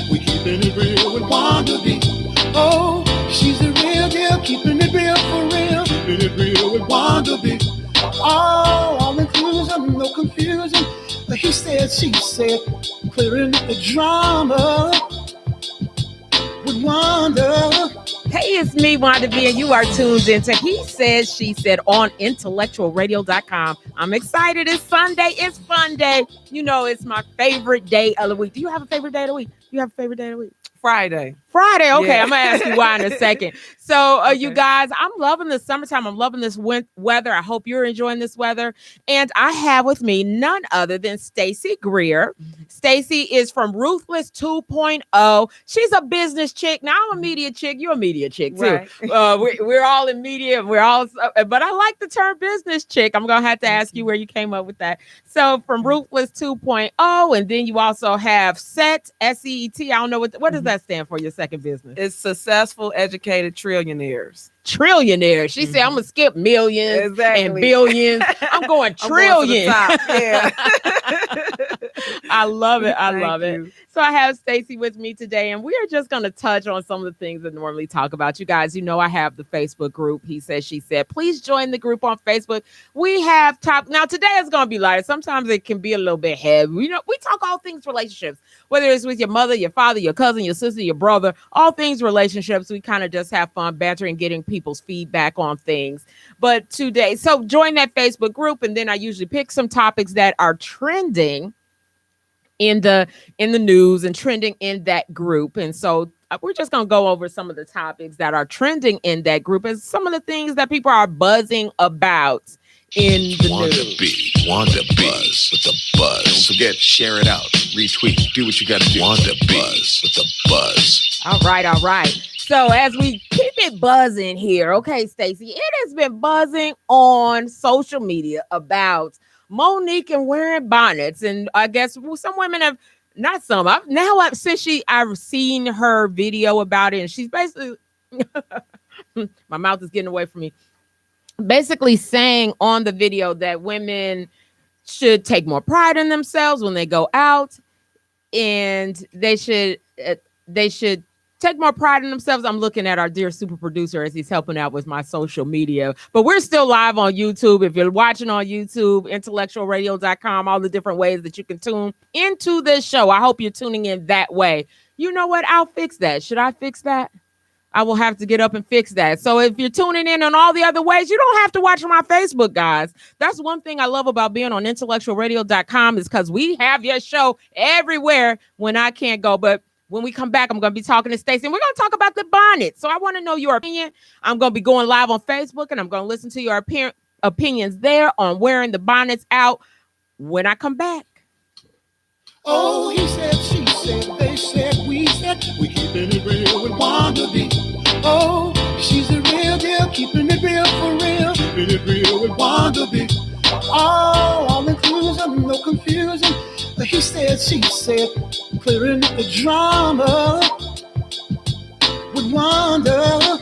We keeping it real with Wanda B. Oh, she's the real deal, keeping it real for real. Keeping it real with Wanda B. Oh, all inclusion, no confusion. But he said, she said, clearing up the drama with Wanda. Hey, it's me, Wanda B, and you are tuned into He Said, She Said on IntellectualRadio.com. I'm excited. It's Sunday. It's fun day. You know, it's my favorite day of the week. Do you have a favorite day of the week? You have a favorite day of the week? Friday. Okay, yeah. I'm going to ask you why in a second. So, okay. You guys, I'm loving the summertime. I'm loving this weather. I hope you're enjoying this weather. And I have with me none other than Stacey Greer. Stacey is from Ruthless 2.0. She's a business chick. Now, I'm a media chick. You're a media chick, too. Right. We're all in media. But I like the term business chick. I'm going to have to ask you where you came up with that. So, from Ruthless 2.0, and then you also have SET, S-E-E-T. I don't know what does that stand for, your second business? It's Successful Educated Trillionaires. Trillionaires. She said, I'm going to skip millions and billions. I'm going trillion. Yeah. I love it. I love it. So I have Stacey with me today, and we are just going to touch on some of the things that normally talk about. You guys, you know, I have the Facebook group, He Said, She Said. Please join the group on Facebook. We have now today is going to be light. Sometimes it can be a little bit heavy. You know, we talk all things relationships, whether it's with your mother, your father, your cousin, your sister, your brother, all things relationships. We kind of just have fun bantering, getting people's feedback on things. But today, so join that Facebook group, and then I usually pick some topics that are trending in the news and trending in that group. And so we're just going to go over some of the topics that are trending in that group and some of the things that people are buzzing about in the news. Wanda Buzz with the buzz. Don't forget, share it out, retweet, do what you got to do. Wanda Buzz with the buzz. All right. So as we keep it buzzing here, okay, Stacey, it has been buzzing on social media about Monique and wearing bonnets, and I guess some women have not some. I've seen her video about it, and she's basically my mouth is getting away from me. Basically saying on the video that women should take more pride in themselves when they go out, and they should take more pride in themselves. I'm looking at our dear super producer as he's helping out with my social media. But we're still live on YouTube. If you're watching on YouTube, IntellectualRadio.com, all the different ways that you can tune into this show. I hope you're tuning in that way. You know what? I'll fix that. Should I fix that? I will have to get up and fix that. So if you're tuning in on all the other ways, you don't have to watch my Facebook, guys. That's one thing I love about being on IntellectualRadio.com is because we have your show everywhere when I can't go. But when we come back, I'm going to be talking to Stacey, and we're going to talk about the bonnet. So I want to know your opinion. I'm going to be going live on Facebook, and I'm going to listen to your opinions there on wearing the bonnets out when I come back. Oh, he said, she said, they said, we said, we keeping it real with Wanda B. Oh, she's the real deal, keeping it real for real. Keeping it real with Wanda B. Oh, all inclusion, no confusion. But he said, she said, clearing up the drama with Wanda.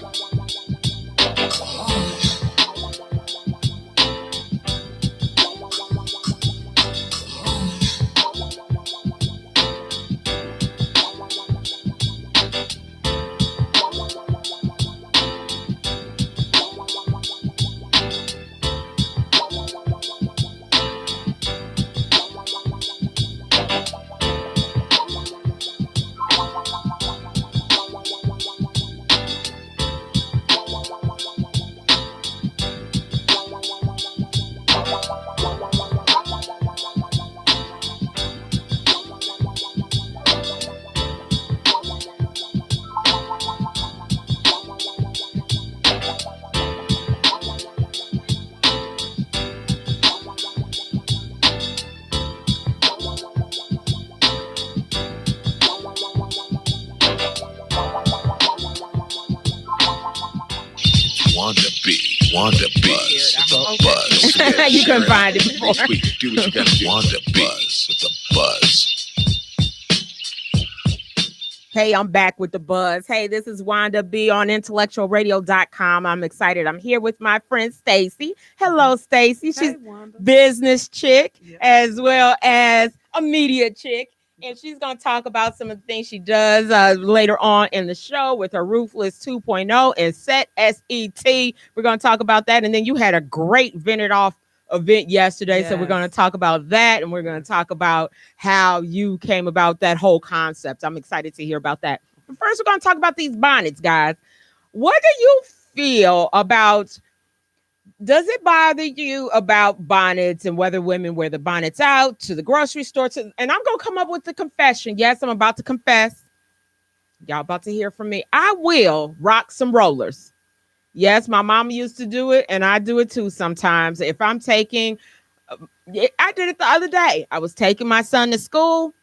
Wanda Buzz with the buzz. You couldn't find it before. Do what you got to do. Wanda Buzz with the buzz. Hey, I'm back with the buzz. Hey, this is Wanda B on IntellectualRadio.com. I'm excited. I'm here with my friend Stacey. Hello, Stacey. She's Wanda. Business chick as well as a media chick. And she's going to talk about some of the things she does later on in the show with her Ruthless 2.0 and SET. We're going to talk about that. And then you had a great vented off event yesterday. So we're going to talk about that. And we're going to talk about how you came about that whole concept. I'm excited to hear about that. But first, we're going to talk about these bonnets, guys. What do you feel about? Does it bother you about bonnets and whether women wear the bonnets out to the grocery store? And I'm going to come up with the confession. Yes, I'm about to confess. Y'all about to hear from me. I will rock some rollers. Yes, my mama used to do it, and I do it too sometimes. If I'm taking, I did it the other day. I was taking my son to school.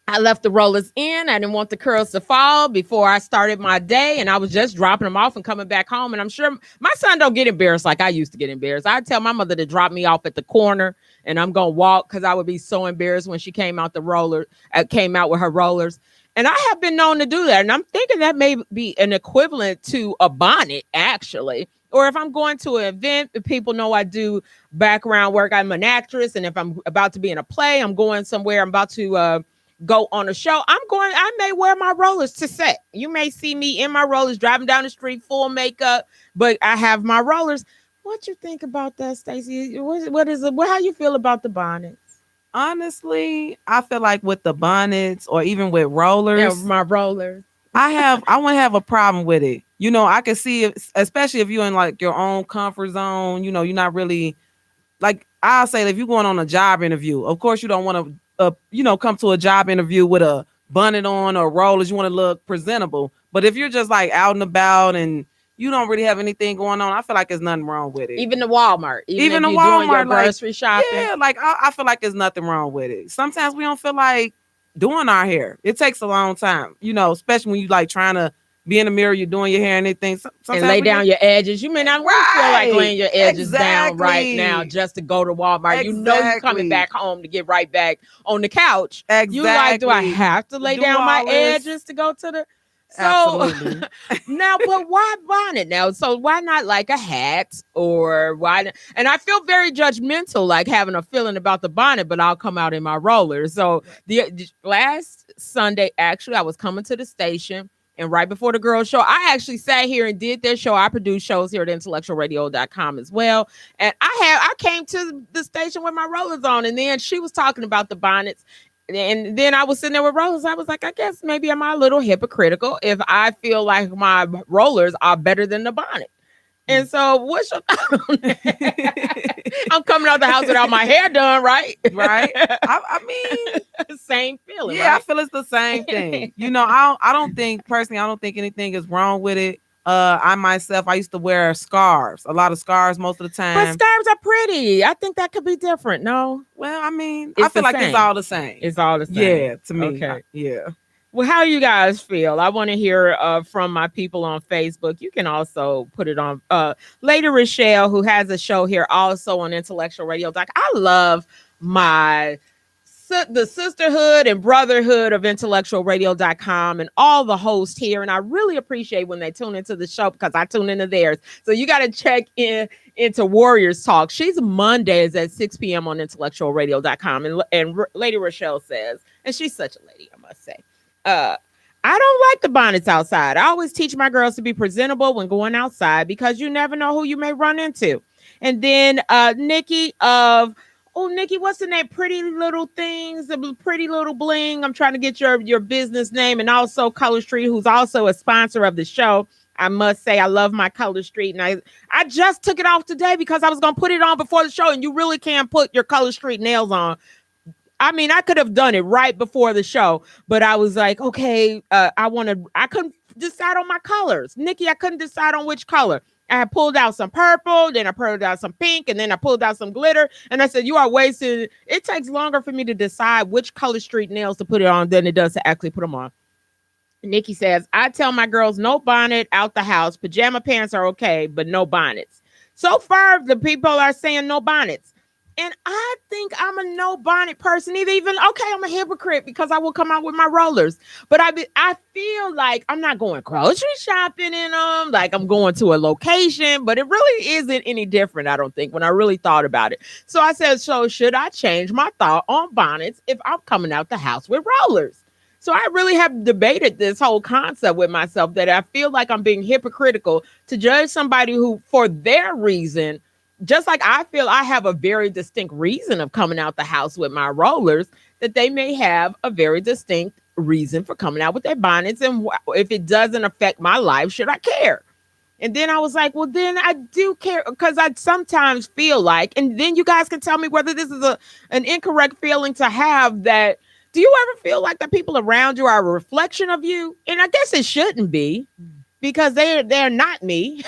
I left the rollers in. I didn't want the curls to fall before I started my day. And I was just dropping them off and coming back home. And I'm sure my son don't get embarrassed like I used to get embarrassed. I'd tell my mother to drop me off at the corner and I'm going to walk because I would be so embarrassed when she came out came out with her rollers. And I have been known to do that. And I'm thinking that may be an equivalent to a bonnet, actually. Or if I'm going to an event, people know I do background work. I'm an actress. And if I'm about to be in a play, I'm going somewhere, I'm about to go on a show, I may wear my rollers to set. You may see me in my rollers driving down the street, full makeup, but I have my rollers. What you think about that, Stacey? What is it? How you feel about the bonnets? Honestly, I feel like with the bonnets or even with rollers, yeah, my rollers, I wouldn't have a problem with it. You know, I can see it, especially if you're in like your own comfort zone. You know, you're not really like, I'll say if you're going on a job interview, of course you don't want to come to a job interview with a bonnet on or rollers. You want to look presentable. But if you're just like out and about and you don't really have anything going on, I feel like there's nothing wrong with it. Even the Walmart, even the Walmart, doing your like, grocery shopping. Yeah, like I feel like there's nothing wrong with it. Sometimes we don't feel like doing our hair. It takes a long time, especially when you like trying to be in the mirror, you're doing your hair and anything. And lay down your edges. You may not really feel like laying your edges down right now just to go to Walmart. Exactly. You know you're coming back home to get right back on the couch. Exactly. You like, do I have to lay down my edges to go to the... So now, but why bonnet now? So why not like a hat or why? And I feel very judgmental, like having a feeling about the bonnet, but I'll come out in my rollers. So the last Sunday, actually, I was coming to the station. And right before the girls' show, I actually sat here and did their show. I produce shows here at IntellectualRadio.com as well. And I came to the station with my rollers on. And then she was talking about the bonnets. And then I was sitting there with rollers. I was like, I guess maybe I'm a little hypocritical if I feel like my rollers are better than the bonnet. And so what's your thought on that? I'm coming out the house without my hair done, right? Right. I mean, same feeling. Yeah, right? I feel it's the same thing. I don't think anything is wrong with it. I myself, I used to wear scarves, a lot of scarves most of the time. But scarves are pretty. I think that could be different. No? Well, I mean, I feel like it's all the same. It's all the same. Yeah, to me. Okay. Yeah. Well, how you guys feel? I want to hear from my people on Facebook. You can also put it on Lady Rochelle, who has a show here also on Intellectual Radio. I love the sisterhood and brotherhood of IntellectualRadio.com and all the hosts here. And I really appreciate when they tune into the show because I tune into theirs. So you got to check into Warriors Talk. She's Mondays at 6 p.m. on IntellectualRadio.com. And Lady Rochelle says, and she's such a lady, I must say. I don't like the bonnets outside. I always teach my girls to be presentable when going outside because you never know who you may run into. And then Nikki, what's the name? Pretty Little Things, Pretty Little Bling. I'm trying to get your business name. And also Color Street, who's also a sponsor of the show. I must say I love my Color Street. And I just took it off today because I was going to put it on before the show. And you really can't put your Color Street nails on. I mean, I could have done it right before the show, but I was like, okay, I couldn't decide on my colors. Nikki, I couldn't decide on which color. I had pulled out some purple, then I pulled out some pink, and then I pulled out some glitter. And I said, you are wasting. It takes longer for me to decide which Color Street nails to put it on than it does to actually put them on. Nikki says, I tell my girls no bonnet out the house. Pajama pants are okay, but no bonnets. So far, the people are saying no bonnets. And I think I'm a no bonnet person. Even okay, I'm a hypocrite because I will come out with my rollers. But I feel like I'm not going grocery shopping in them. Like I'm going to a location, but it really isn't any different. I don't think when I really thought about it. So I said, so should I change my thought on bonnets if I'm coming out the house with rollers? So I really have debated this whole concept with myself that I feel like I'm being hypocritical to judge somebody who, for their reason, just like I feel I have a very distinct reason of coming out the house with my rollers, that they may have a very distinct reason for coming out with their bonnets. And if it doesn't affect my life, should I care? And then I was like, well, then I do care because I sometimes feel like, and then you guys can tell me whether this is an incorrect feeling to have that. Do you ever feel like the people around you are a reflection of you? And I guess it shouldn't be because they're not me.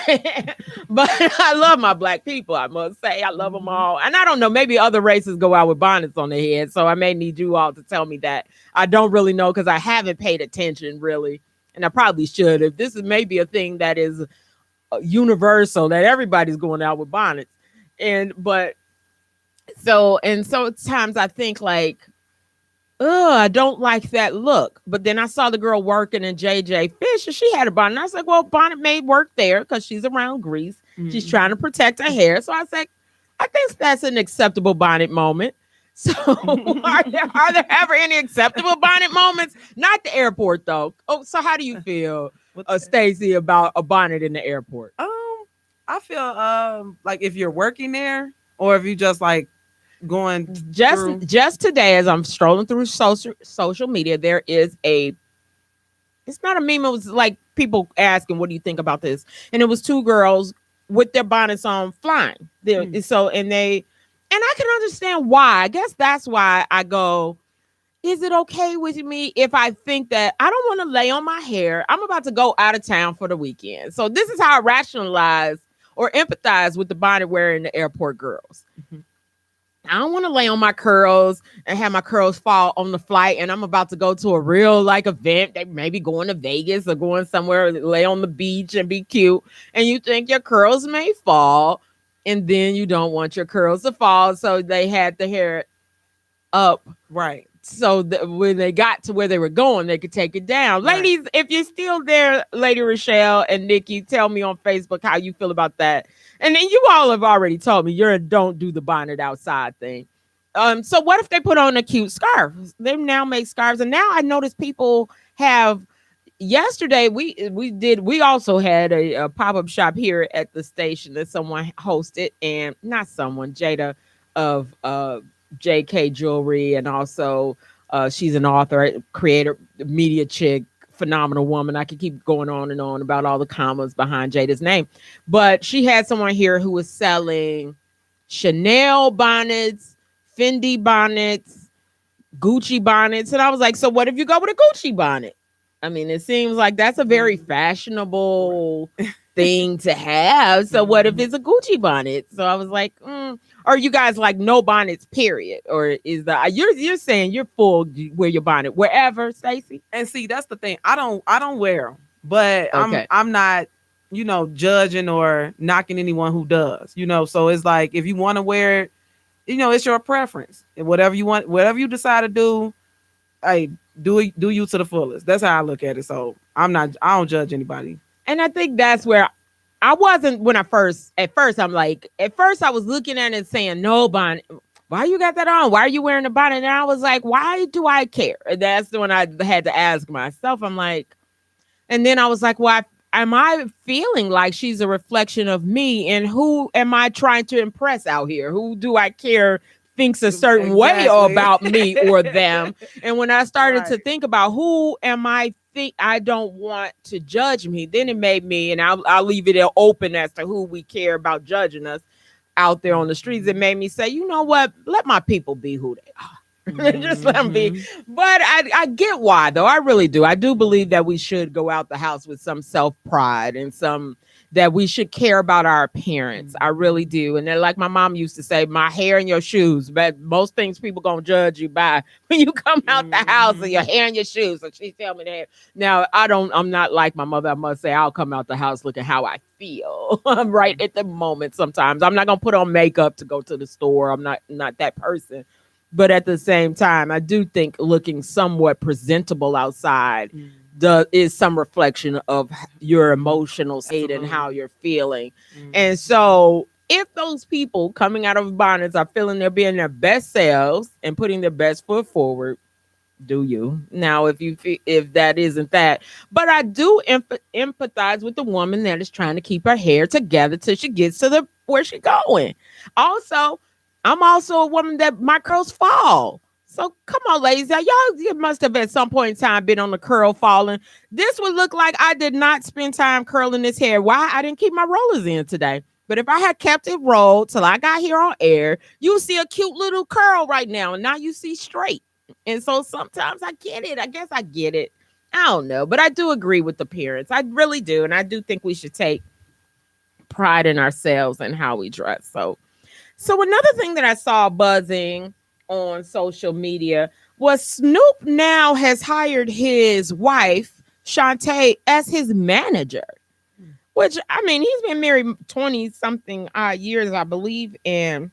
But I love my black people, I must say. I love them all. And I don't know, maybe other races go out with bonnets on their head. So I may need you all to tell me that. I don't really know because I haven't paid attention really. And I probably should. If this is maybe a thing that is universal, that everybody's going out with bonnets. So times I think like, oh, I don't like that look. But then I saw the girl working in JJ Fish and she had a bonnet. And I was like, well, bonnet may work there because she's around Greece. Mm-hmm. She's trying to protect her hair. So I was like, I think that's an acceptable bonnet moment. So are there ever any acceptable bonnet moments? Not the airport, though. Oh, so how do you feel, Stacey, about a bonnet in the airport? I feel like if you're working there or if you just like going just today as I'm strolling through social media, there is it's not a meme, it was like people asking, what do you think about this? And it was two girls with their bonnets on flying. And I can understand why. I guess that's why I go, is it okay with me if I think that I don't want to lay on my hair? I'm about to go out of town for the weekend. So this is how I rationalize or empathize with the bonnet wearing the airport girls. Mm-hmm. I don't want to lay on my curls and have my curls fall on the flight. And I'm about to go to a real like event. They may be going to Vegas or going somewhere, lay on the beach and be cute. And you think your curls may fall. And then you don't want your curls to fall. So they had the hair up. Right. So that when they got to where they were going, they could take it down. Right. Ladies, if you're still there, Lady Rochelle and Nikki, tell me on Facebook how you feel about that. And then you all have already told me you're a don't do the bonnet outside thing. So what if they put on a cute scarf? They now make scarves. And now I notice people have, yesterday we also had a pop-up shop here at the station that someone hosted, and not someone, Jada of JK Jewelry, and also she's an author, creator, media chick, phenomenal woman. I could keep going on and on about all the commas behind Jada's name, but she had someone here who was selling Chanel bonnets, Fendi bonnets, Gucci bonnets, and I was like, so what if you go with a Gucci bonnet? I mean, it seems like that's a very fashionable thing to have. So what if it's a Gucci bonnet? So I was like, are you guys like no bonnets, period? Or is that you're saying you're full, wear your bonnet wherever, Stacey? And see, that's the thing. I don't wear them, but okay. I'm not, judging or knocking anyone who does, so it's like, if you want to wear it, it's your preference, and whatever you decide to do, hey, do you to the fullest. That's how I look at it. So I don't judge anybody. And I think that's where I wasn't when at first I was looking at it saying, no bonnet. Why you got that on? Why are you wearing a bonnet? And I was like, why do I care? And that's when I had to ask myself. I'm like, and then I was like, well, am I feeling like she's a reflection of me? And who am I trying to impress out here? Who do I care thinks a certain way about me or them? And when I started to think about who am I don't want to judge me, then it made me, and I'll leave it open as to who we care about judging us out there on the streets. It made me say, you know what? Let my people be who they are. Just let them be. But I get why, though. I really do. I do believe that we should go out the house with some self-pride and some, that we should care about our appearance. I really do. And then, like my mom used to say, my hair and your shoes. But most things people gonna judge you by when you come out the house and your hair and your shoes. So she tell me that. Now I'm not like my mother. I must say I'll come out the house looking how I feel. I'm right at the moment. Sometimes I'm not gonna put on makeup to go to the store. I'm not that person. But at the same time, I do think looking somewhat presentable outside is some reflection of your emotional state and how you're feeling. And so if those people coming out of bonnets are feeling they're being their best selves and putting their best foot forward, do you now if that isn't that. But I do empathize with the woman that is trying to keep her hair together till she gets to the where she's going. Also, I'm also a woman that my curls fall. So come on, ladies. Y'all you must have at some point in time been on the curl falling. This would look like I did not spend time curling this hair. Why? I didn't keep my rollers in today. But if I had kept it rolled till I got here on air, you see a cute little curl right now. And now you see straight. And so sometimes I get it. I guess I get it. I don't know. But I do agree with the parents. I really do. And I do think we should take pride in ourselves and how we dress. So another thing that I saw buzzing on social media was Snoop now has hired his wife, Shantae, as his manager. Which, I mean, he's been married 20-something years, I believe. And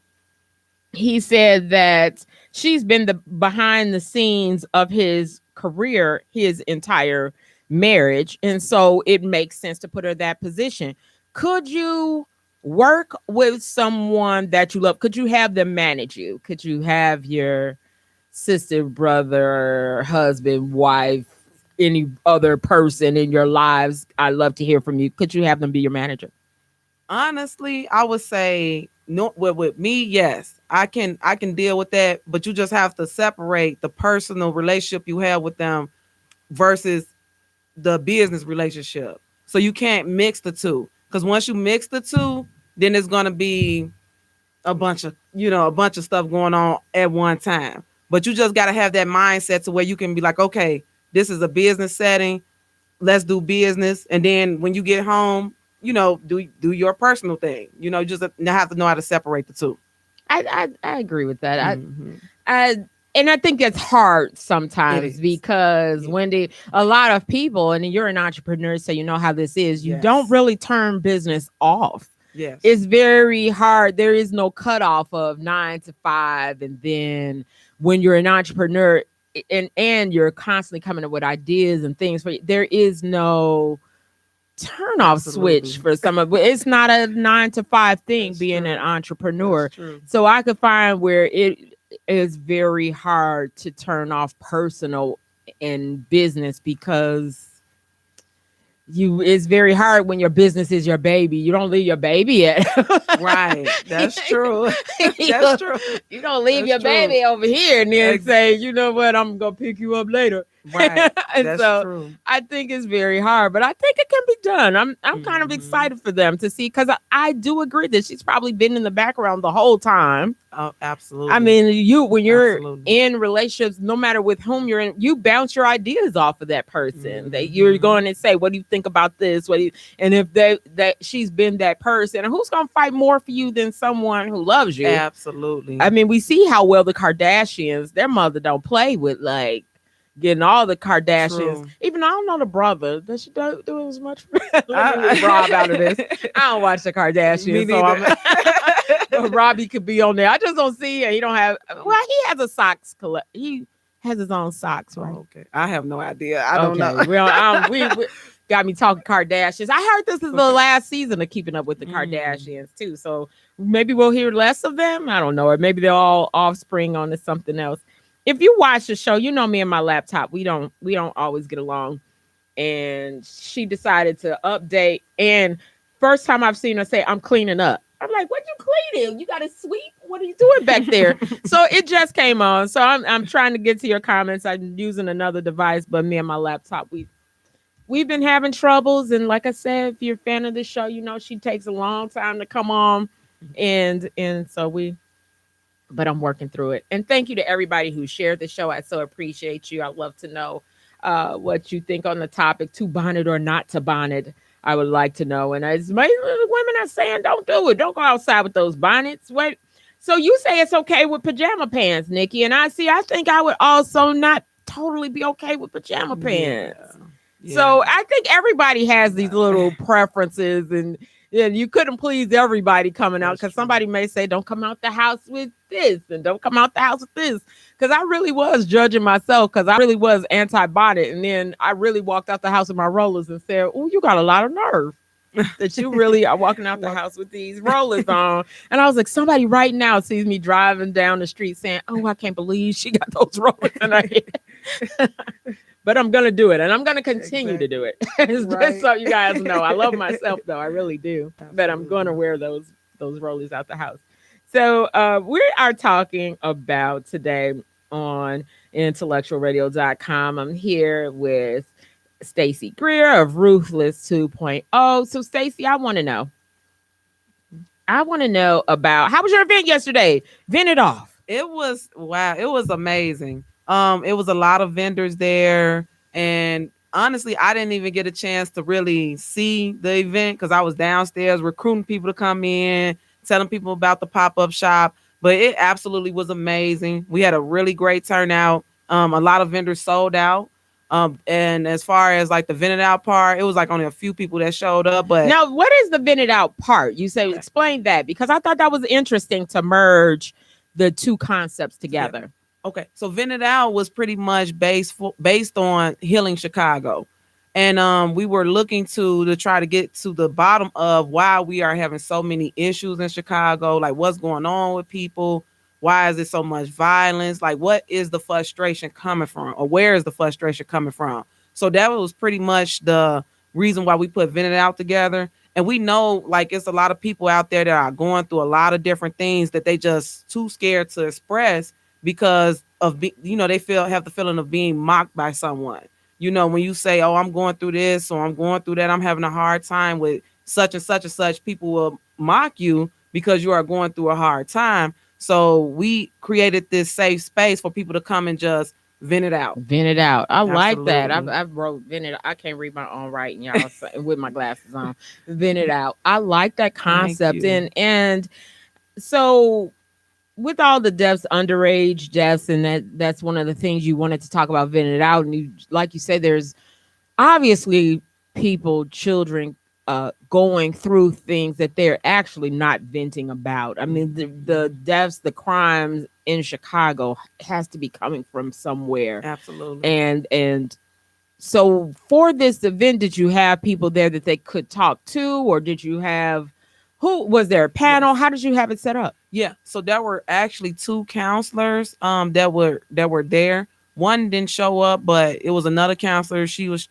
he said that she's been the behind the scenes of his career, his entire marriage. And so it makes sense to put her in that position. Could you work with someone that you love? Could you have them manage you? Could you have your sister, brother, husband, wife, any other person in your lives? I'd love to hear from you. Could you have them be your manager? Honestly, I would say no. With me, yes, I can deal with that. But you just have to separate the personal relationship you have with them versus the business relationship. So you can't mix the two. Because once you mix the two, then it's gonna be a bunch of stuff going on at one time. But you just gotta have that mindset to where you can be like, okay, this is a business setting. Let's do business. And then when you get home, do your personal thing. Just have to know how to separate the two. I agree with that. And I think it's hard sometimes because when a lot of people, and you're an entrepreneur, so you know how this is, you don't really turn business off. Yes. It's very hard. There is no cutoff of 9 to 5. And then when you're an entrepreneur and you're constantly coming up with ideas and things, there is no turn off switch for some of it. It's not a 9 to 5 thing. That's being an entrepreneur. So I could find where it is very hard to turn off personal and business because it's very hard when your business is your baby. You don't leave your baby at right. That's true. That's true. You don't leave your baby over here and then say, you know what, I'm gonna pick you up later. Right. And that's so true. I think it's very hard, but I think it can be done. I'm kind of excited for them to see, because I do agree that she's probably been in the background the whole time. Oh, absolutely. I mean, when you're in relationships, no matter with whom you're in, you bounce your ideas off of that person. That you're going to say, what do you think about this? And if that she's been that person, who's going to fight more for you than someone who loves you? Absolutely. I mean, we see how well the Kardashians, their mother don't play with getting all the Kardashians. True. Even I don't know the brother. Does she do as much? Let me leave Rob out of this. I don't watch the Kardashians, so Robbie could be on there. I just don't see it. He don't have. Well, he has a socks collect. He has his own socks, right? Okay, I have no idea. I don't know. Well, we got me talking Kardashians. I heard this is the last season of Keeping Up with the Kardashians too. So maybe we'll hear less of them. I don't know. Or maybe they're all offspring on to something else. If you watch the show, you know me and my laptop, we don't always get along. And she decided to update. And first time I've seen her say, I'm cleaning up. I'm like, what you cleaning? You got to sweep? What are you doing back there? So it just came on. So I'm trying to get to your comments. I'm using another device, but me and my laptop, we've been having troubles. And like I said, if you're a fan of the show, you know she takes a long time to come on. And so but I'm working through it. And thank you to everybody who shared the show. I so appreciate you. I'd love to know what you think on the topic, to bonnet or not to bonnet. I would like to know. And as many women are saying, don't do it. Don't go outside with those bonnets. Wait. So you say it's okay with pajama pants, Nikki. And I think I would also not totally be okay with pajama pants. So I think everybody has these little preferences, and you couldn't please everybody coming out, because somebody may say, don't come out the house with this and don't come out the house with this. Because I really was judging myself, because I really was anti-bonnet. And then I really walked out the house with my rollers and said, oh, you got a lot of nerve that you really are walking out the house with these rollers on. And I was like, somebody right now sees me driving down the street saying, oh, I can't believe she got those rollers in her head. But I'm going to do it, and I'm going to continue to do it. Just so you guys know, I love myself, though. I really do. Absolutely. But I'm going to wear those rollers out the house. So we are talking about today on IntellectualRadio.com. I'm here with Stacey Greer of Ruthless 2.0. So, Stacey, I want to know about, how was your event yesterday? Vent it off. It was, wow. It was amazing. It was a lot of vendors there, and honestly, I didn't even get a chance to really see the event because I was downstairs recruiting people to come in, telling people about the pop-up shop. But it absolutely was amazing. We had a really great turnout. A lot of vendors sold out. And as far as like the vented out part, it was like only a few people that showed up. But now, what is the vented out part? You say, explain that, because I thought that was interesting to merge the two concepts together. Yeah. Okay, so Vented Out was pretty much based on Healing Chicago. And we were looking to try to get to the bottom of why we are having so many issues in Chicago, like what's going on with people, why is there so much violence, like what is the frustration coming from, or where is the frustration coming from? So that was pretty much the reason why we put Vented Out together. And we know, like, it's a lot of people out there that are going through a lot of different things that they just too scared to express, because of they have the feeling of being mocked by someone. When you say, oh, I'm going through this or I'm going through that, I'm having a hard time with such and such and such, people will mock you because you are going through a hard time. So we created this safe space for people to come and just vent it out. Vent it out. I like that. I wrote vent it. I can't read my own writing, y'all, with my glasses on. Vent it out. I like that concept. And so, with all the deaths, underage deaths, and that's one of the things you wanted to talk about, venting it out. And you, like you said, there's obviously people, children, going through things that they're actually not venting about. I mean, the deaths, the crimes in Chicago has to be coming from somewhere. Absolutely. And so for this event, did you have people there that they could talk to, or did you have, who was there, a panel? Yes. How did you have it set up? Yeah, so there were actually two counselors that were there. One didn't show up, but it was another counselor. She was,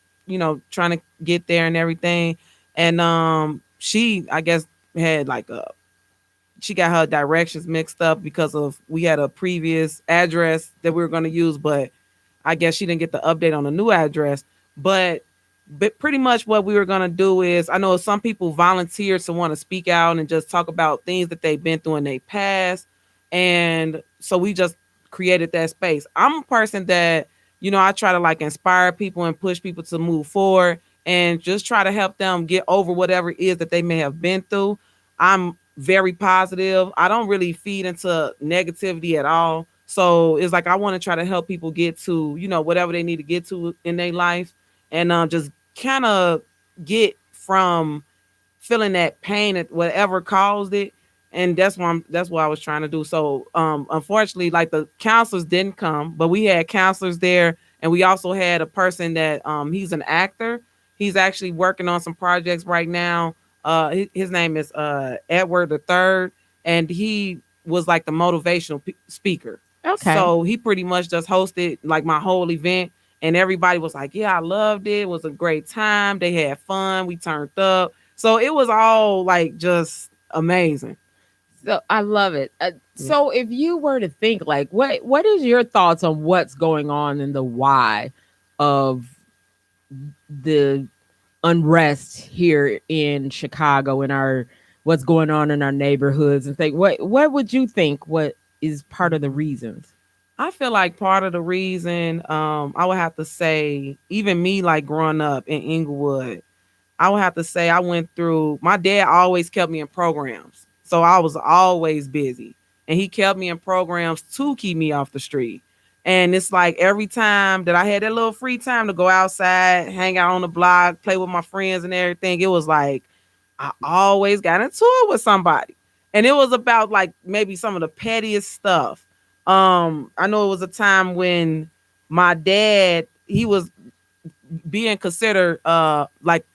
trying to get there and everything. And she, I guess, had she got her directions mixed up because we had a previous address that we were going to use, but I guess she didn't get the update on the new address. But pretty much what we were going to do is, I know some people volunteered to want to speak out and just talk about things that they've been through in their past. And so we just created that space. I'm a person that, I try to inspire people and push people to move forward and just try to help them get over whatever it is that they may have been through. I'm very positive. I don't really feed into negativity at all. So it's like I want to try to help people get to, whatever they need to get to in their life, and just kind of get from feeling that pain at whatever caused it. And that's what I was trying to do. So unfortunately, the counselors didn't come, but we had counselors there, and we also had a person that he's an actor. He's actually working on some projects right now. His name is Edward III, and he was the motivational speaker. Okay. So he pretty much just hosted my whole event, and everybody was like, yeah, I loved it. It was a great time. They had fun. We turned up. So it was all just amazing. So I love it. So if you were to think what is your thoughts on what's going on and the why of the unrest here in Chicago and what's going on in our neighborhoods, and think what would you think what is part of the reasons? I feel like part of the reason, I would have to say, even me growing up in Inglewood, I would have to say I went through, my dad always kept me in programs. So I was always busy. And he kept me in programs to keep me off the street. And it's like every time that I had that little free time to go outside, hang out on the block, play with my friends and everything, it was like I always got into it with somebody. And it was about like maybe some of the pettiest stuff. I know it was a time when my dad, he was being considered like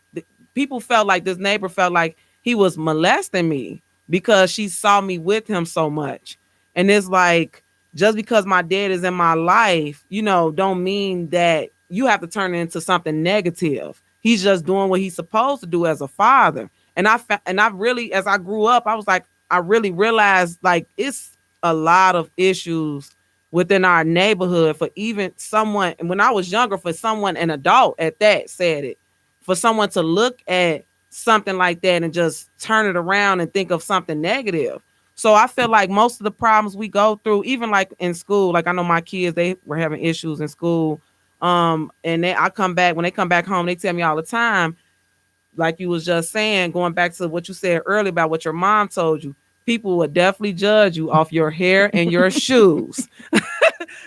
people felt like this neighbor felt like he was molesting me because she saw me with him so much. And it's like, just because my dad is in my life, don't mean that you have to turn it into something negative. He's just doing what he's supposed to do as a father. And I really, as I grew up, I was like, I really realized like it's a lot of issues within our neighborhood for even someone. And when I was younger, for someone, an adult at that said it, for someone to look at something like that and just turn it around and think of something negative. So I feel like most of the problems we go through, even like in school, like I know my kids, they were having issues in school. And when they come back home, they tell me all the time, like you was just saying, going back to what you said earlier about what your mom told you, people will definitely judge you off your hair and your shoes.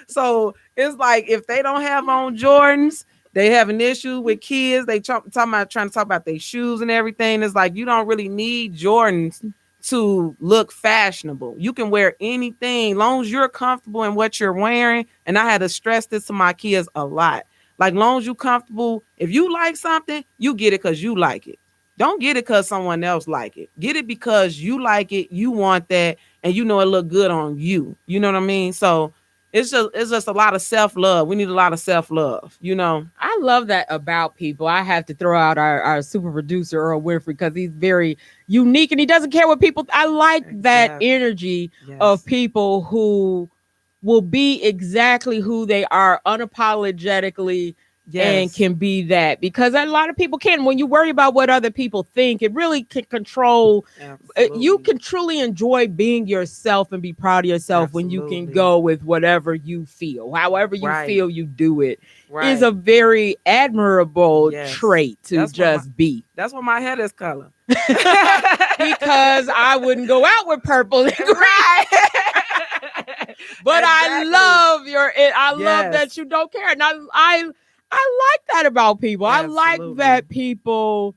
So it's like if they don't have on Jordans, they have an issue with kids. They trying to talk about their shoes and everything. It's like you don't really need Jordans to look fashionable. You can wear anything long as you're comfortable in what you're wearing. And I had to stress this to my kids a lot. Like long as you're comfortable, if you like something, you get it because you like it. Don't get it because someone else like it. Get it because you like it, you want that, and you know it look good on you. You know what I mean? So it's just a lot of self-love. We need a lot of self-love, I love that about people. I have to throw out our super producer, Earl Winfrey, because he's very unique and he doesn't care what people. I like that energy of people who will be exactly who they are unapologetically. And can be that, because a lot of people can. When you worry about what other people think, it really can control. You can truly enjoy being yourself and be proud of yourself when you can go with whatever you feel. However you feel, you do it. Is a very admirable trait to be. That's why my hair is color. Because I wouldn't go out with purple and gray. But I love that you don't care. And I like that about people. Absolutely. I like that people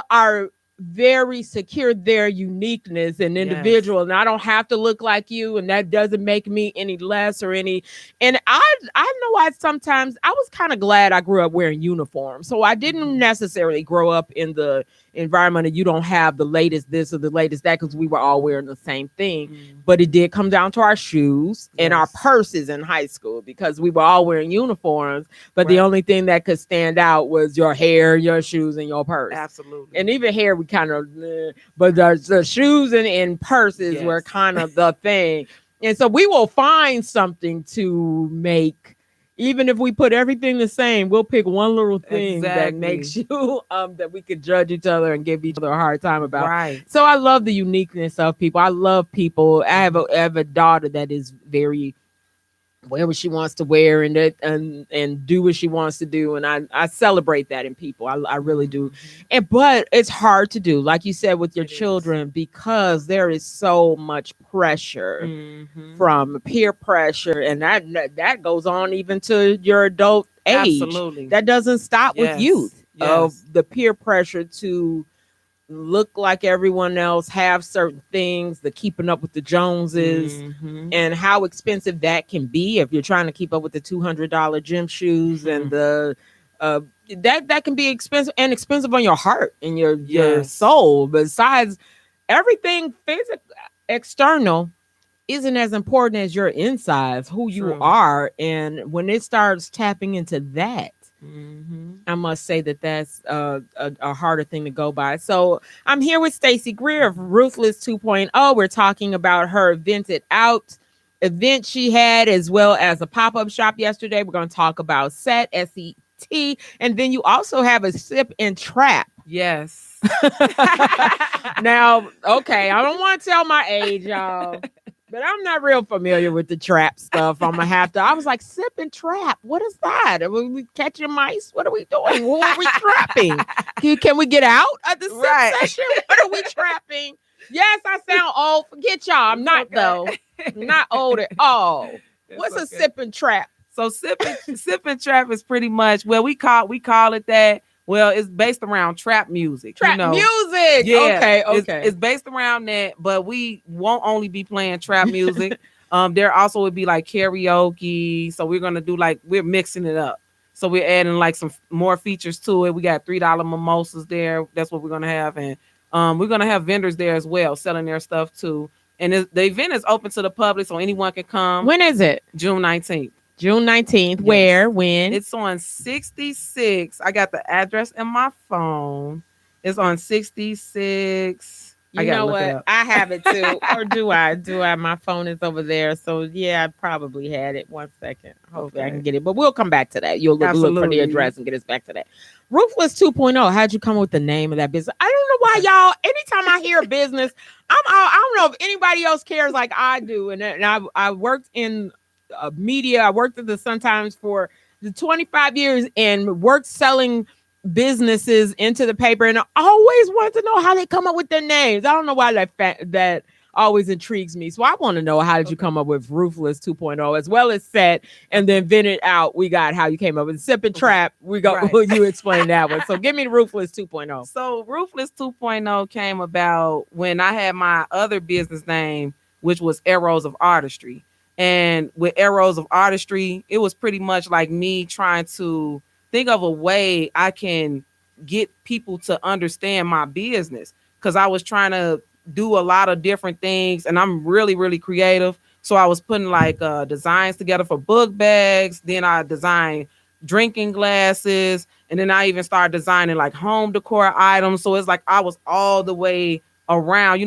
are very secure their uniqueness and individual. And I don't have to look like you, and that doesn't make me any less or any. And I know sometimes I was kind of glad I grew up wearing uniforms. So I didn't necessarily grow up in the environment and you don't have the latest this or the latest that, because we were all wearing the same thing. But it did come down to our shoes and our purses in high school, because we were all wearing uniforms, but the only thing that could stand out was your hair, your shoes, and your purse. Absolutely. And even hair we kind of but the shoes and purses were kind of the thing. And so we will find something to make. Even if we put everything the same, we'll pick one little thing that makes you that we could judge each other and give each other a hard time about. Right. So I love the uniqueness of people. I love people. I have a daughter that is very wear what she wants to wear and do what she wants to do, and I celebrate that in people. I really do. But it's hard to do, like you said, with your children, because there is so much pressure from peer pressure, and that goes on even to your adult age. Absolutely. That doesn't stop with youth of the peer pressure to look like everyone else, have certain things, the keeping up with the Joneses, and how expensive that can be if you're trying to keep up with the $200 gym shoes and the that can be expensive on your heart and your soul. Besides, everything physical external isn't as important as your insides, who you are. And when it starts tapping into that, I must say that's a harder thing to go by. So I'm here with Stacey Greer of Ruthless 2.0. We're talking about her Vented Out event she had, as well as a pop-up shop yesterday. We're going to talk about SET, S-E-T, and then you also have a Sip and Trap. Yes. Now, okay, I don't want to tell my age, y'all. But I'm not real familiar with the trap stuff. I'm gonna have to. I was like, sip and trap. What is that? Are we catching mice? What are we doing? Who are we trapping? Can we get out at the sip session? What are we trapping? Yes, I sound old. Forget y'all. I'm not though. I'm not old at all. What's a sip and trap? So sip and trap is pretty much we call it that. Well, it's based around trap music. Trap music. Yeah, Okay. It's based around that, but we won't only be playing trap music. There also would be like karaoke. So we're gonna do we're mixing it up. So we're adding like some more features to it. We got $3 mimosas there. That's what we're gonna have, and we're gonna have vendors there as well, selling their stuff too. And the event is open to the public, so anyone can come. When is it? June 19th. June 19th. Yes. Where? When? It's on 66. I got the address in my phone. It's on 66. You know what? I have it too. Or do I? My phone is over there. So yeah, I probably had it. 1 second. Hopefully I can get it. But we'll come back to that. You'll look for the address and get us back to that. Ruthless 2.0. How'd you come up with the name of that business? I don't know why y'all. Anytime I hear a business, I don't know if anybody else cares like I do. And I worked in media. I worked at the Sun-Times for the 25 years and worked selling businesses into the paper, and I always wanted to know how they come up with their names. I don't know why that always intrigues me. So I want to know, how did you come up with Ruthless 2.0 as well as Set, and then Vented Out? We got how you came up with Sip and Trap. We got you explain that one. So give me Ruthless 2.0. So Ruthless 2.0 came about when I had my other business name, which was Arrows of Artistry. And with Arrows of Artistry, it was pretty much like me trying to think of a way I can get people to understand my business, because I was trying to do a lot of different things, and I'm really, really creative. So I was putting designs together for book bags. Then I designed drinking glasses, and then I even started designing like home decor items. So it's like I was all the way around,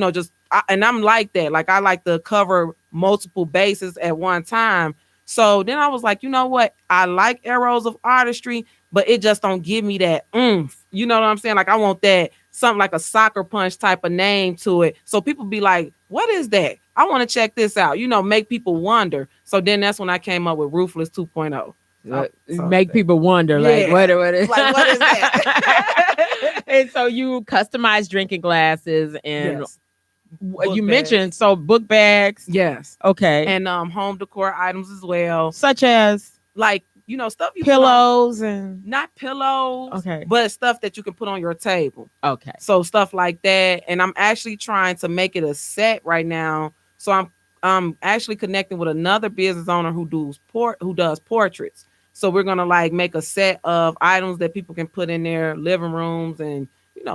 and I'm like that. Like I like to cover multiple bases at one time. So then I was like, you know what? I like Arrows of Artistry, but it just don't give me that oomph. You know what I'm saying? Like I want that something like a soccer punch type of name to it. So people be like, what is that? I want to check this out. Make people wonder. So then that's when I came up with Ruthless 2.0. Make people wonder, like, what is that? And so you customize drinking glasses and you mentioned book bags. Yes. Okay. And home decor items as well. Such as stuff you pillows and not pillows. Okay. But stuff that you can put on your table. Okay. So stuff like that. And I'm actually trying to make it a set right now. So I'm actually connecting with another business owner who does portraits. So we're gonna make a set of items that people can put in their living rooms and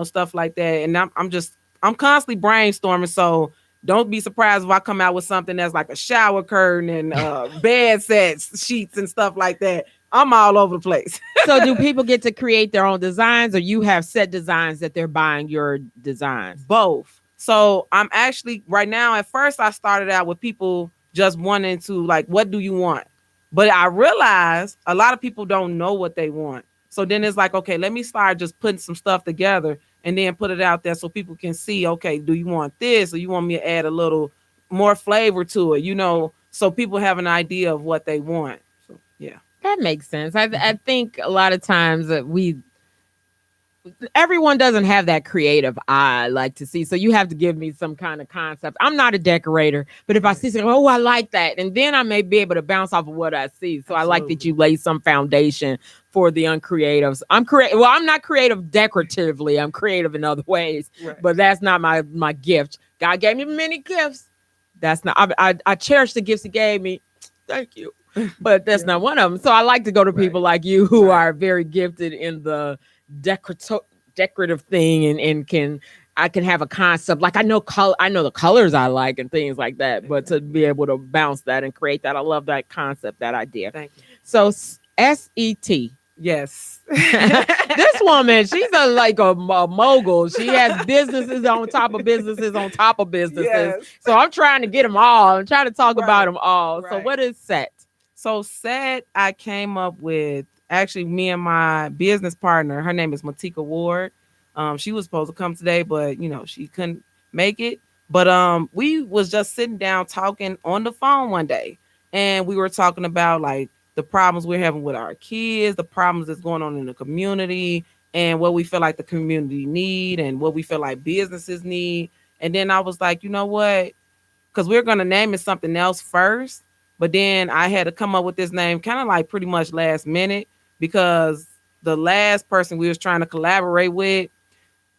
stuff like that. And I'm constantly brainstorming. So don't be surprised if I come out with something that's like a shower curtain and bed sets, sheets and stuff like that. I'm all over the place. So do people get to create their own designs, or you have set designs that they're buying your designs? Both. So I'm actually right now, at first I started out with people just wanting to what do you want? But I realized a lot of people don't know what they want. So then it's like, okay, let me start just putting some stuff together and then put it out there so people can see, okay, do you want this, or you want me to add a little more flavor to it, so people have an idea of what they want. So, yeah. That makes sense. I think a lot of times that everyone doesn't have that creative eye I like to see. So you have to give me some kind of concept. I'm not a decorator, but if I see something, I like that. And then I may be able to bounce off of what I see. So Absolutely. I like that you lay some foundation for the uncreatives. I'm not creative decoratively. I'm creative in other ways, but that's not my gift. God gave me many gifts. That's not, I cherish the gifts he gave me. Thank you. But that's not one of them. So I like to go to people like you who are very gifted in the decorative thing and I can have a concept, like I know the colors I like and things like that, but to be able to bounce that and create that, I love that concept, that idea. Thank you. So SET. Yes. This woman, she's a mogul. She has businesses on top of businesses on top of businesses. Yes. So I'm trying to get them all. I'm trying to talk about them all. So what is Set? So Set, I came up with, actually, me and my business partner, her name is Matika Ward. She was supposed to come today, but she couldn't make it. But we was just sitting down talking on the phone one day, and we were talking about like the problems we're having with our kids, the problems that's going on in the community, and what we feel like the community need, and what we feel like businesses need. And then I was like, you know what? Because we are gonna name it something else first, but then I had to come up with this name kind of like pretty much last minute because the last person we was trying to collaborate with,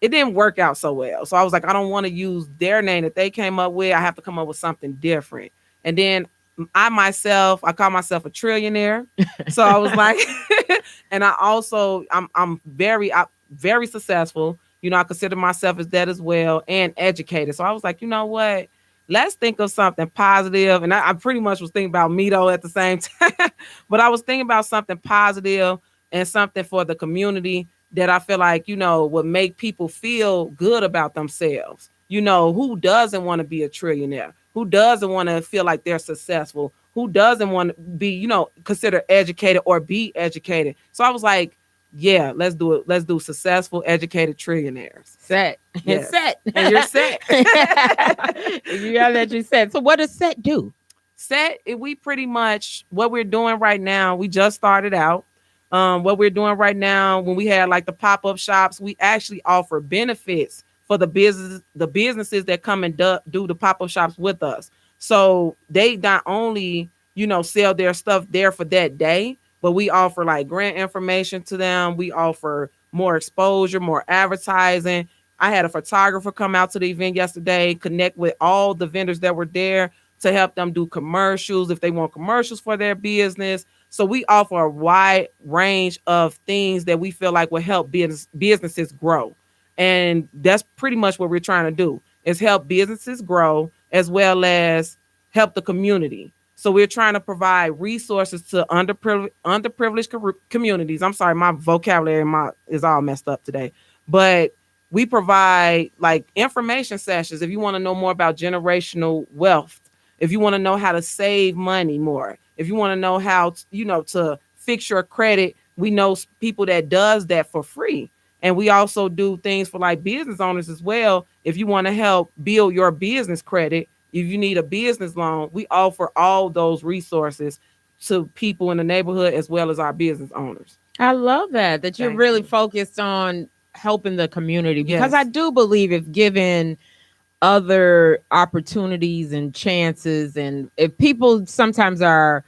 it didn't work out so well. So I was like, I don't want to use their name that they came up with. I have to come up with something different. And then I call myself a trillionaire. So I was like, and I'm very successful. You know, I consider myself as that as well, and educated. So I was like, you know what? Let's think of something positive. And I pretty much was thinking about me though at the same time, but I was thinking about something positive and something for the community that I feel like, you know, would make people feel good about themselves. You know, who doesn't want to be a trillionaire? Who doesn't want to feel like they're successful? Who doesn't want to be, you know, considered educated or be educated? So I was like, yeah, let's do it. Let's do successful, educated trillionaires. Set. Yes. Set. And you're set. Yeah, that you said. So what does set do? Set, we pretty much, what we're doing right now, we just started out. What we're doing right now, when we had like the pop-up shops, we actually offer benefits for the businesses that come and do the pop-up shops with us. So they not only, you know, sell their stuff there for that day, but we offer like grant information to them. We offer more exposure, more advertising. I had a photographer come out to the event yesterday, connect with all the vendors that were there to help them do commercials if they want commercials for their business. So we offer a wide range of things that we feel like will help businesses grow. And that's pretty much what we're trying to do, is help businesses grow as well as help the community. So we're trying to provide resources to underprivileged communities. I'm sorry, my vocabulary is all messed up today. But we provide like information sessions if you want to know more about generational wealth, if you want to know how to save money more, if you want to know how, you know, to fix your credit. We know people that does that for free. And we also do things for like business owners as well. If you want to help build your business credit, if you need a business loan, we offer all those resources to people in the neighborhood as well as our business owners. I love that you're Thank really you. focused on helping the community, because Yes. I do believe if given other opportunities and chances, and if people sometimes are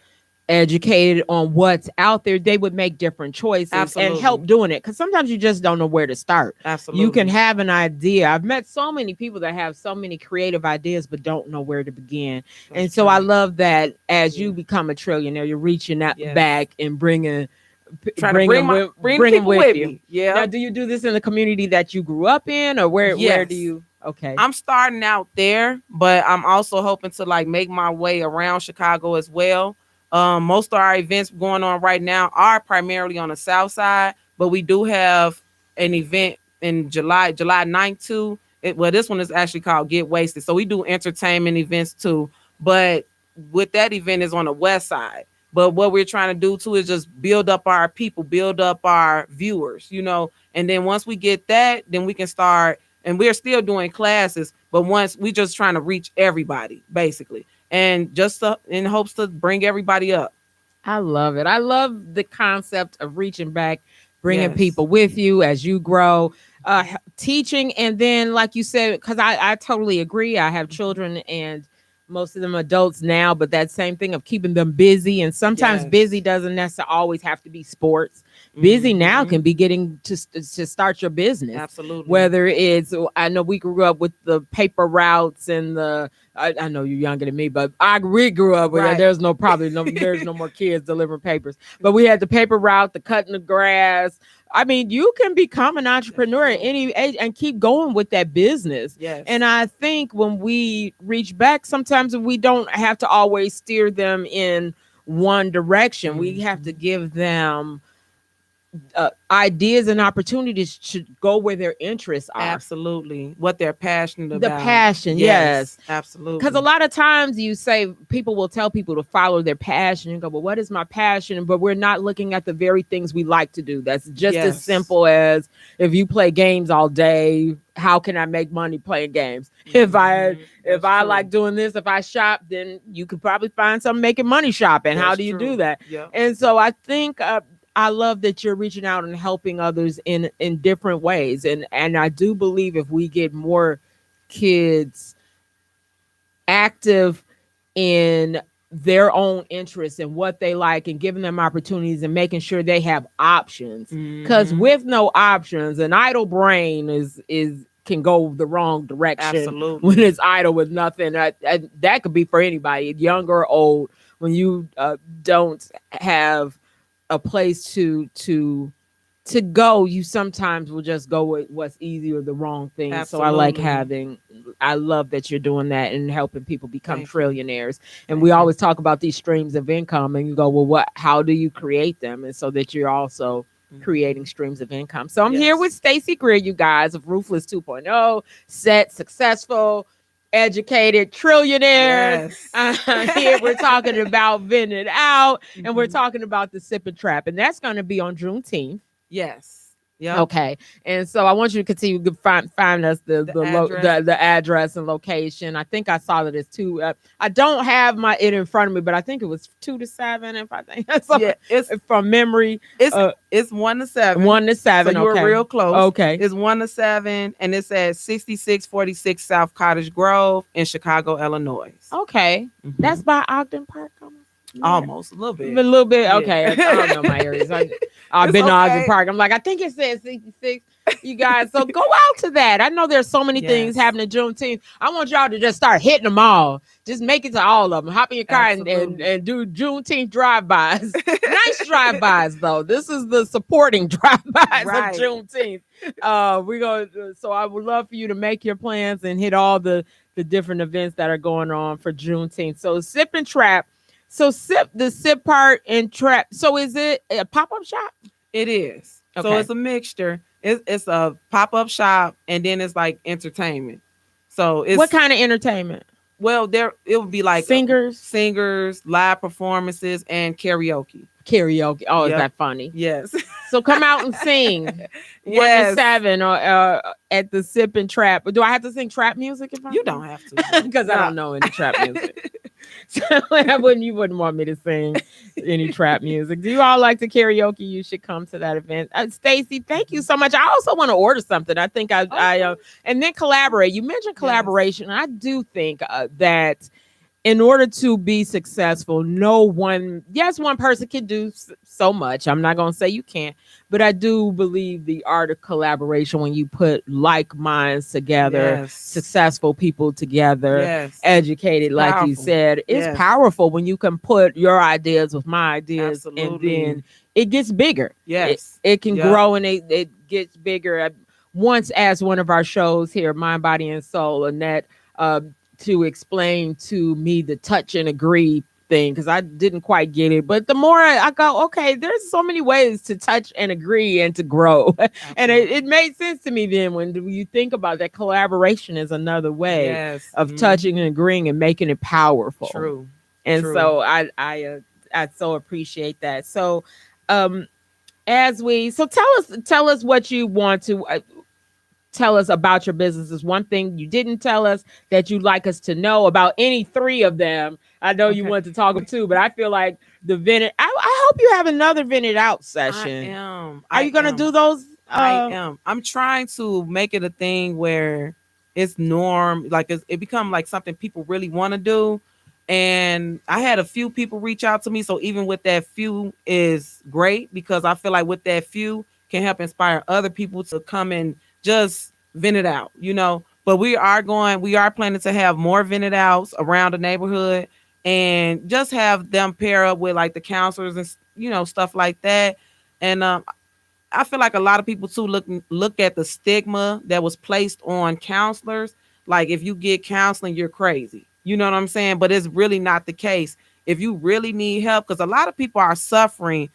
educated on what's out there, they would make different choices Absolutely. and help doing it, because sometimes you just don't know where to start. Absolutely. You can have an idea. I've met so many people that have so many creative ideas but don't know where to begin. And so I love that as you become a trillionaire, you're reaching out Yes. back and bring bring people with me. Yeah. Now, do you do this in the community that you grew up in, or where Yes. do you? Okay. I'm starting out there, but I'm also hoping to like make my way around Chicago as well. Most of our events going on right now are primarily on the south side, but we do have an event in July 9th too. This one is actually called Get Wasted. So we do entertainment events too, but with that event is on the west side. But what we're trying to do too is just build up our people, build up our viewers, you know, and then once we get that, then we can start. And we're still doing classes, but once we just trying to reach everybody basically. And just in hopes to bring everybody up. I love it. I love the concept of reaching back, bringing Yes. people with you as you grow, teaching. And then, like you said, because I totally agree. I have children and most of them adults now, but that same thing of keeping them busy. And sometimes Yes. busy doesn't necessarily always have to be sports. Busy now Mhm. can be getting to start your business. Absolutely. Whether it's, I know we grew up with the paper routes and I know you're younger than me, but we grew up with Right. there's no more kids delivering papers, but we had the paper route, the cutting the grass. I mean, you can become an entrepreneur at any age and keep going with that business. Yes. And I think when we reach back, sometimes we don't have to always steer them in one direction. We have to give them ideas and opportunities to go where their interests are. Absolutely. What they're passionate The about. passion, yes. Absolutely. Because a lot of times you say people will tell people to follow their passion and go, well, what is my passion? But we're not looking at the very things we like to do. That's just as Yes. simple as if you play games all day, how can I make money playing games? If I That's like true. doing this, if I shop, then you could probably find something making money shopping. How That's do you do true. that? Yep. And so I think I love that you're reaching out and helping others in different ways. And I do believe if we get more kids active in their own interests and what they like and giving them opportunities and making sure they have options, because Mhm. with no options an idle brain is can go the wrong direction Absolutely. when it's idle with nothing. That could be for anybody, young or old. When you don't have a place to go, you sometimes will just go with what's easy or the wrong thing. So Absolutely. I love that you're doing that and helping people become Thank you. trillionaires. And Thank we you. always talk about these streams of income, and you go, well, how do you create them? And so that you're also creating streams of income. So I'm here with Yes. Stacey Greer, you guys, of Ruthless 2.0, set, successful, educated trillionaires. Yes. Here we're talking about Venting It Out, and we're Mhm. talking about the Sip and Trap, and that's going to be on Juneteenth. Yes. Yep. Okay, and so I want you to continue to find us The address. the address and location. I think I saw that it's two. I don't have it in front of me, but I think it was 2 to 7. If I think that's Yeah, it's from memory, it's uh, it's 1 to 7. 1 to 7. So you okay, were real close. Okay, It's 1 to 7, and it's at 6646 South Cottage Grove in Chicago, Illinois. okay, Mhm. that's by Ogden Park. Almost a little bit. A little bit. Yeah. Okay. I don't know my areas. I've It's been to Ogden okay. Park. I'm like, I think it says 66. You guys, so go out to that. I know there's so many things Yes. happening Juneteenth. I want y'all to just start hitting them all. Just make it to all of them. Hop in your car and Absolutely. do Juneteenth drive-bys. Nice drive-bys, though. This is the supporting drive-bys Right. of Juneteenth. We're going. So I would love for you to make your plans and hit all the different events that are going on for Juneteenth. So Sip and Trap. So the sip part and trap. So is it a pop-up shop? It is. So Okay. it's a mixture. It's a pop-up shop, and then it's like entertainment. So it's What kind of entertainment? well, there it would be like Singers, live performances, and karaoke. karaoke. Oh, Yep. is that funny? Yes. So come out and sing. 1 to 7 or at the Sip and Trap. Do I have to sing trap music if I You don't have to. because I don't know any trap music. So you wouldn't want me to sing any trap music. Do you all like to karaoke? You should come to that event. Stacey, thank you so much. I also want to order something. I think I and then collaborate. You mentioned collaboration. I do think that in order to be successful, one person can do so much. I'm not going to say you can't, but I do believe the art of collaboration, when you put like minds together, Yes. successful people together, Yes. educated, like you Powerful. said, it's Yes. powerful when you can put your ideas with my ideas, Absolutely. and then it gets bigger. Yes. It can Yep. grow, and it gets bigger. Once, as one of our shows here, Mind, Body, and Soul, Annette, to explain to me the touch and agree thing, because I didn't quite get it. But the more I go, okay, there's so many ways to touch and agree and to grow. And it made sense to me then when you think about that. Collaboration is another way Yes. of Mhm. touching and agreeing and making it powerful. True. And True. so I so appreciate that. So tell us what you want to tell us about your businesses. One thing you didn't tell us that you'd like us to know about any three of them. I know you Okay. want to talk about two, but I feel like the Vented. I hope you have another Vented Out session. I am. Are you going to do those? I am. I'm trying to make it a thing where it's norm, like it become like something people really want to do. And I had a few people reach out to me. So even with that few is great, because I feel like with that few can help inspire other people to come and just vent it out, But we are planning to have more vented outs around the neighborhood, and just have them pair up with like the counselors and stuff like that. And I feel like a lot of people too look at the stigma that was placed on counselors. Like, if you get counseling, you're crazy. You know what I'm saying? But it's really not the case. If you really need help, because a lot of people are suffering,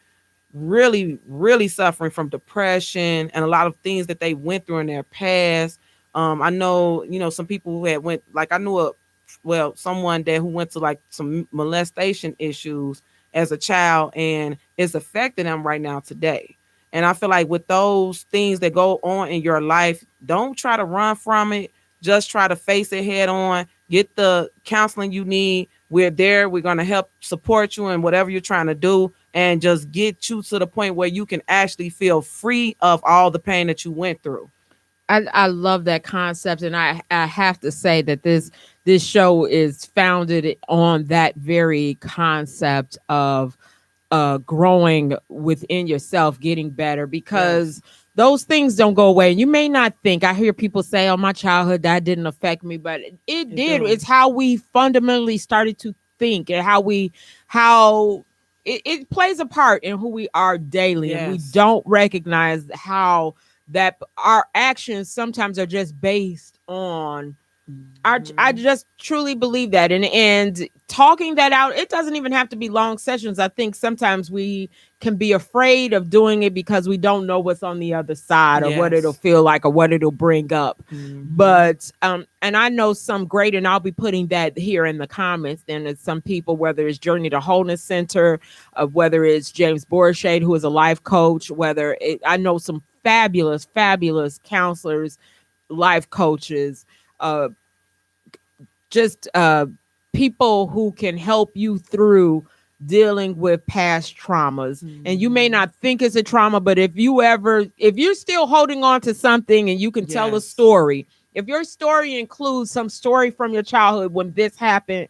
really, really suffering from depression and a lot of things that they went through in their past. I know, some people who had went, like I knew someone who went to like some molestation issues as a child, and it's affecting them right now today. And I feel like with those things that go on in your life, don't try to run from it. Just try to face it head on. Get the counseling you need. We're there. We're going to help support you in whatever you're trying to do, and just get you to the point where you can actually feel free of all the pain that you went through. I love that concept, and I have to say that this show is founded on that very concept of growing within yourself, getting better, because those things don't go away. And you may not think, I hear people say, oh, my childhood, that didn't affect me, but it did. It's how we fundamentally started to think, and how it plays a part in who we are daily. And we don't recognize how that our actions sometimes are just based on I just truly believe that. And talking that out, it doesn't even have to be long sessions. I think sometimes we can be afraid of doing it because we don't know what's on the other side, or what it'll feel like, or what it'll bring up. But and I know some great, and I'll be putting that here in the comments. Then it's some people, whether it's Journey to Wholeness Center, whether it's James Borshade, who is a life coach, I know some fabulous counselors, life coaches, just people who can help you through dealing with past traumas. And you may not think it's a trauma, but if you're still holding on to something, and you can tell a story, if your story includes some story from your childhood when this happened,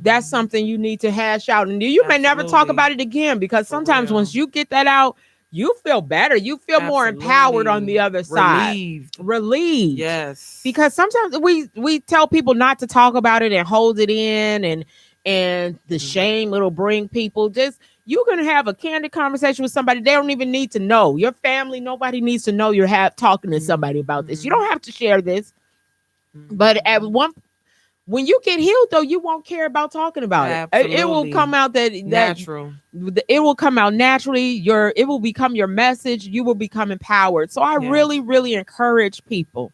that's something you need to hash out. And you may never talk about it again, because sometimes once you get that out, you feel better. You feel more empowered on the other side. Relieved. Yes. Because sometimes we tell people not to talk about it and hold it in, and the shame it'll bring people. You're going to have a candid conversation with somebody. They don't even need to know. Your family, nobody needs to know you're talking to somebody about this. You don't have to share this. But when you get healed, though, you won't care about talking about it. It will come out that natural. It will come out naturally. It will become your message. You will become empowered. So I really, really encourage people.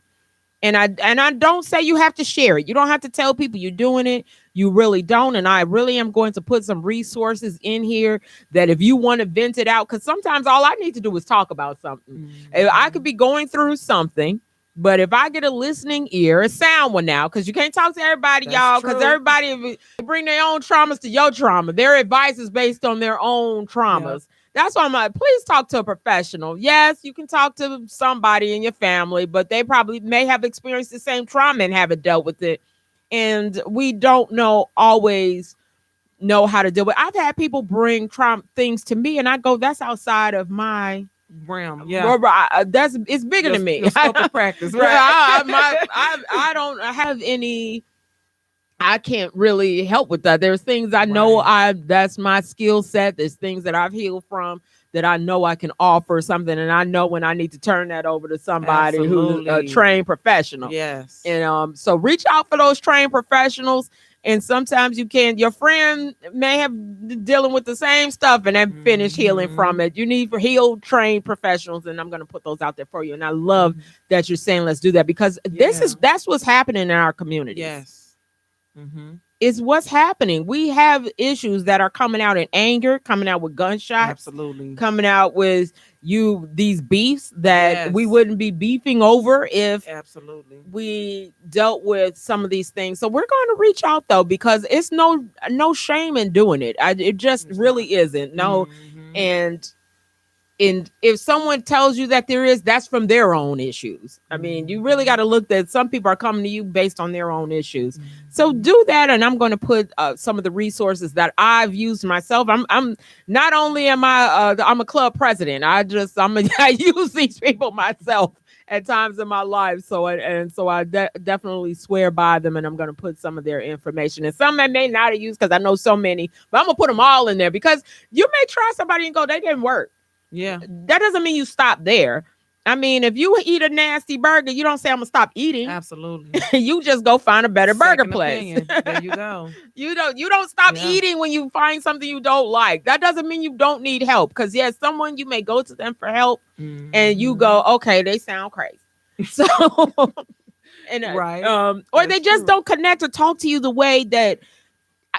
And I don't say you have to share it. You don't have to tell people you're doing it. You really don't. And I really am going to put some resources in here that if you want to vent it out, because sometimes all I need to do is talk about something. I could be going through something, but if I get a listening ear, a sound one now, because you can't talk to everybody, y'all, because everybody bring their own traumas to your trauma. Their advice is based on their own traumas. That's why I'm like, please talk to a professional. Yes, you can talk to somebody in your family, but they probably may have experienced the same trauma and haven't dealt with it. And we don't always know how to deal with it. I've had people bring trauma things to me, and I go, that's outside of my realm. It's bigger than me. Scope of practice, right? I don't have any. I can't really help with that. There's things I know that's my skill set. There's things that I've healed from that I know I can offer something, and I know when I need to turn that over to somebody who's a trained professional. Yes. And so reach out for those trained professionals. And sometimes your friend may have dealing with the same stuff and have finished healing from it. You need healed, trained professionals, and I'm going to put those out there for you. And I love that you're saying let's do that, because that's what's happening in our community. Yes. Is what's happening. We have issues that are coming out in anger, coming out with gunshots, coming out with these beefs that we wouldn't be beefing over if we dealt with some of these things. So we're going to reach out, though, because it's no shame in doing it. It just really isn't. No. And if someone tells you that there is, that's from their own issues. I mean, you really got to look that some people are coming to you based on their own issues. So do that. And I'm going to put some of the resources that I've used myself. I'm not only I'm a club president. I use these people myself at times in my life. So I definitely swear by them, and I'm going to put some of their information, and some I may not have used because I know so many, but I'm going to put them all in there, because you may try somebody and go, they didn't work. Yeah. That doesn't mean you stop there. I mean, if you eat a nasty burger, you don't say I'm gonna stop eating. Absolutely. You just go find a better burger place. There you go. You don't stop eating when you find something you don't like. That doesn't mean you don't need help. Because someone, you may go to them for help and you go, okay, they sound crazy. So and or they just don't connect or talk to you the way that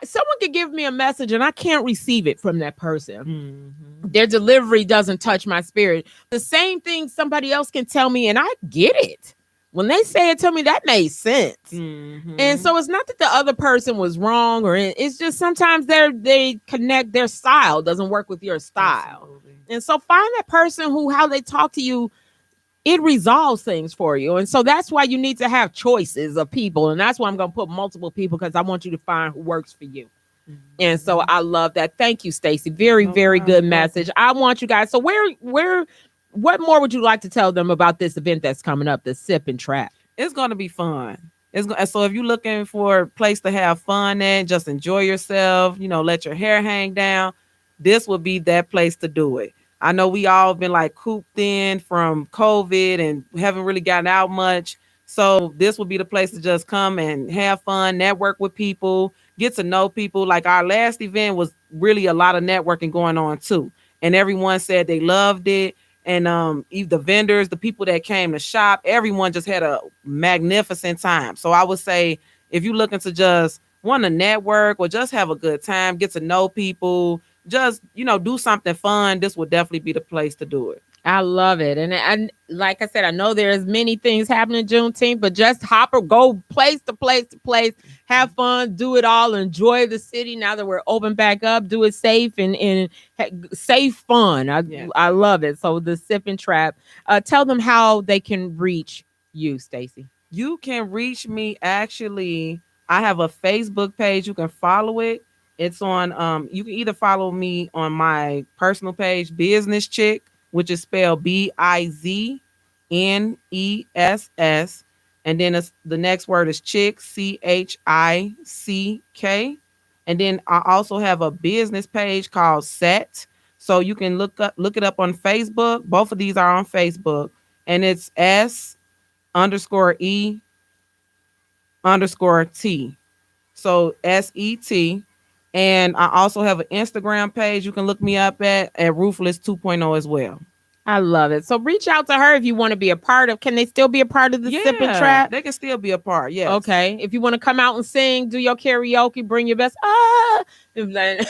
someone could give me a message and I can't receive it from that person. Mhm. Their delivery doesn't touch my spirit. The same thing somebody else can tell me and I get it. When they say it to me, that made sense. Mhm. And so it's not that the other person was wrong it's just sometimes they connect, their style doesn't work with your style. Absolutely. And so find that person who, how they talk to you, it resolves things for you. And so that's why you need to have choices of people. And that's why I'm going to put multiple people, because I want you to find who works for you. And so I love that. Thank you, Stacey. Very, No very good problem. message. I want you guys. So what more would you like to tell them about this event that's coming up, the Sip and Trap? It's going to be fun. So if you're looking for a place to have fun and just enjoy yourself, let your hair hang down, this will be that place to do it. I know we all been like cooped in from COVID and haven't really gotten out much. So this will be the place to just come and have fun, network with people, get to know people. Like our last event was really a lot of networking going on too. And everyone said they loved it. And the vendors, the people that came to shop, everyone just had a magnificent time. So I would say if you're looking to just want to network or just have a good time, get to know people, just, do something fun, this would definitely be the place to do it. I love it. And like I said, I know there's many things happening Juneteenth, but just hop or go place to place to place, have fun, do it all, enjoy the city now that we're open back up, do it safe and safe fun. I love it. So the Sip and Trap, tell them how they can reach you, Stacey. You can reach me. Actually, I have a Facebook page. You can follow it. It's on, you can either follow me on my personal page, Business Chick, which is spelled BIZNESS. And then the next word is Chick, CHICK. And then I also have a business page called Set. So you can look it up on Facebook. Both of these are on Facebook. And it's S_E_T. So SET. And I also have an Instagram page you can look me up at Ruthless 2.0 as well. I love it. So reach out to her if you want to be a part of. Can they still be a part of the Sip and Trap? They can still be a part. Yes. Okay. If you want to come out and sing, do your karaoke, bring your best. Right.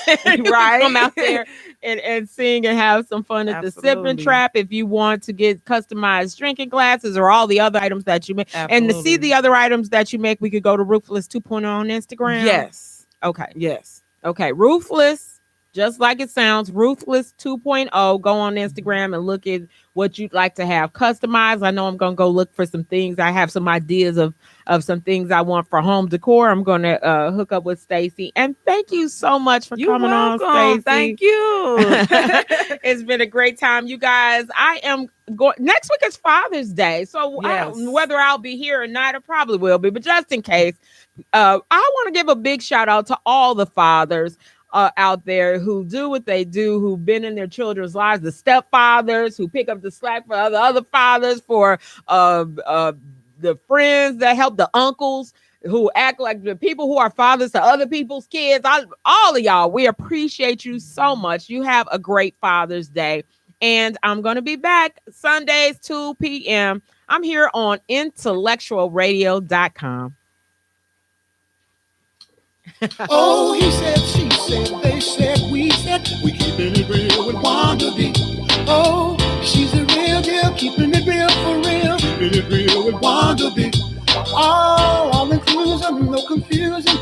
Come out there and sing and have some fun at the Sip and Trap. If you want to get customized drinking glasses or all the other items that you make, and to see the other items that you make, we could go to Ruthless 2.0 on Instagram. Yes. Okay. Yes. Okay. Ruthless. Just like it sounds, Ruthless 2.0. Go on Instagram and look at what you'd like to have customized. I know I'm going to go look for some things. I have some ideas of some things I want for home decor. I'm going to hook up with Stacey. And thank you so much for coming on, Stacey. Thank you. It's been a great time, you guys. I am going. Next week is Father's Day. So whether I'll be here or not, I probably will be. But just in case, I want to give a big shout out to all the fathers out there who do what they do, who've been in their children's lives, the stepfathers who pick up the slack for other fathers, for the friends that help, the uncles who act like the people who are fathers to other people's kids. All of y'all, we appreciate you so much. You have a great Father's Day. And I'm going to be back Sundays, 2 p.m. I'm here on IntellectualRadio.com. Oh, he said, she said, they said, we said, we keeping it real with Wanda B. Oh, she's a real deal, keeping it real for real, keeping it real with Wanda B. Oh, all inclusion, no confusion.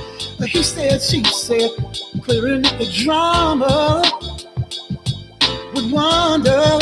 He said, she said, clearing up the drama with Wanda.